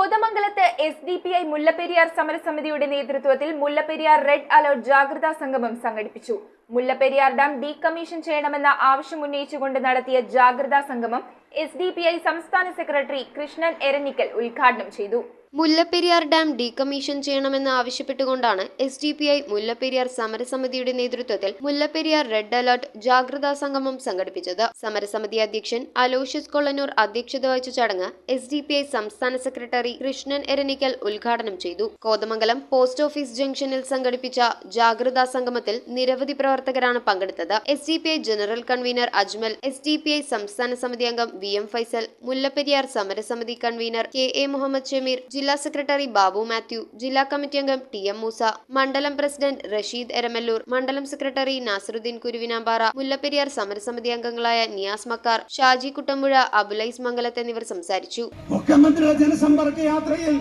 കോതമംഗലത്ത് SDPI മുല്ലപ്പെരിയാർ സമരസമിതിയുടെ നേതൃത്വത്തിൽ Mullaperiyar red alert ജാഗ്രതാ സംഗമം സംഘടിപ്പിച്ചു. മുല്ലപ്പെരിയാർ ഡാം ഡീകമ്മീഷൻ ചെയ്യണമെന്ന ആവശ്യമുന്നയിച്ചുകൊണ്ട് നടത്തിയ ജാഗ്രതാ സംഗമം SDPI സംസ്ഥാന സെക്രട്ടറി കൃഷ്ണൻ എരഞ്ഞിക്കൽ ഉദ്ഘാടനം ചെയ്തു. മുല്ലപ്പെരിയാർ ഡാം ഡീകമ്മീഷൻ ചെയ്യണമെന്ന് ആവശ്യപ്പെട്ടുകൊണ്ടാണ് SDPI മുല്ലപ്പെരിയാർ സമരസമിതിയുടെ നേതൃത്വത്തിൽ മുല്ലപ്പെരിയാർ റെഡ് അലർട്ട് ജാഗ്രതാ സംഗമം സംഘടിപ്പിച്ചത്. സമരസമിതി അധ്യക്ഷൻ അലോഷ്യസ് കൊള്ളന്നൂർ അധ്യക്ഷത വഹിച്ച ചടങ്ങ് SDPI സംസ്ഥാന സെക്രട്ടറി കൃഷ്ണൻ എരഞ്ഞിക്കൽ ഉദ്ഘാടനം ചെയ്തു. കോതമംഗലം പോസ്റ്റ് ഓഫീസ് ജംഗ്ഷനിൽ സംഘടിപ്പിച്ച ജാഗ്രതാ സംഗമത്തിൽ നിരവധി പ്രവർത്തകരാണ് പങ്കെടുത്തത്. SDPI general convener Ajmal, SDPI സംസ്ഥാന സമിതി അംഗം VM ഫൈസൽ, മുല്ലപ്പെരിയാർ സമരസമിതി കൺവീനർ KA മുഹമ്മദ് ഷമീർ, ജില്ലാ സെക്രട്ടറി ബാബു മാത്യു, ജില്ലാ കമ്മിറ്റി അംഗം TM മൂസ, മണ്ഡലം പ്രസിഡന്റ് റഷീദ് എരമല്ലൂർ, മണ്ഡലം സെക്രട്ടറി നാസറുദ്ദീൻ കുരുവിനാമ്പാറ, മുല്ലപ്പെരിയാർ സമരസമിതി അംഗങ്ങളായ നിയാസ് മക്കാർ, ഷാജി കുട്ടമ്പുഴ, അബുലൈസ് മംഗലത്ത് എന്നിവർ സംസാരിച്ചു. മുഖ്യമന്ത്രിയുടെ ജനസമ്പർക്ക യാത്രയിൽ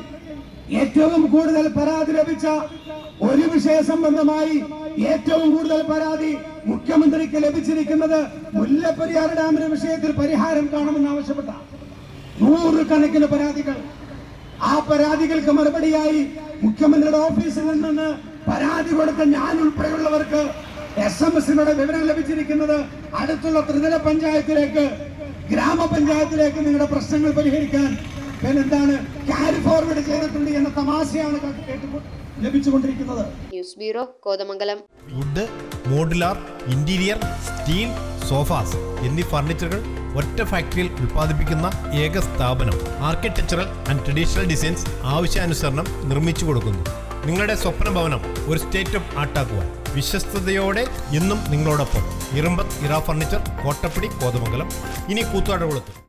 ഏറ്റവും കൂടുതൽ പരാതി ലഭിച്ച ഒരു വിഷയ സംബന്ധമായി ഏറ്റവും കൂടുതൽ പരാതി മുഖ്യമന്ത്രിക്ക് ലഭിച്ചിരിക്കുന്നത് മുല്ലപ്പെരിയാർ ഡാമിന്റെ വിഷയത്തിൽ പരിഹാരം കാണുമെന്ന് ആവശ്യപ്പെട്ട 100 കണക്കിന് പരാതികൾ. ആ പരാതികൾക്ക് മറുപടിയായി മുഖ്യമന്ത്രിയുടെ ഓഫീസിൽ നിന്ന് പരാതി കൊടുത്ത ഞാൻ ഉൾപ്പെടെയുള്ളവർക്ക് SMS-ലൂടെ വിവരം ലഭിച്ചിരിക്കുന്നത് അടുത്തുള്ള ത്രിതല പഞ്ചായത്തിലേക്ക്, ഗ്രാമപഞ്ചായത്തിലേക്ക് നിങ്ങളുടെ പ്രശ്നങ്ങൾ പരിഹരിക്കാൻ എന്താണ് ക്യാരി ഫോർവേഡ് ചെയ്തിട്ടുണ്ട് എന്ന തമാശയാണ് ലഭിച്ചുകൊണ്ടിരിക്കുന്നത്. News bureau, Kothamangalam. Wood, modular, interior, steel, sofas എന്നീ ഫർണിച്ചറുകൾ ഒറ്റ ഫാക്ടറിയിൽ ഉൽപ്പാദിപ്പിക്കുന്ന ഏക സ്ഥാപനം. ആർക്കിടെക്ചറൽ ആൻഡ് ട്രഡീഷണൽ ഡിസൈൻസ് ആവശ്യാനുസരണം നിർമ്മിച്ചു കൊടുക്കുന്നു. നിങ്ങളുടെ സ്വപ്ന ഭവനം ഒരു സ്റ്റേറ്റ് ഓഫ് ആർട്ടാക്കുവാൻ വിശ്വസ്തയോടെ എന്നും നിങ്ങളോടൊപ്പം. ഇറമ്പത്ത് ഇറ ഫർണിച്ചർ, കോട്ടപ്പടി, കോതമംഗലം. ഇനി കൂത്താട്ടുകുളത്ത്.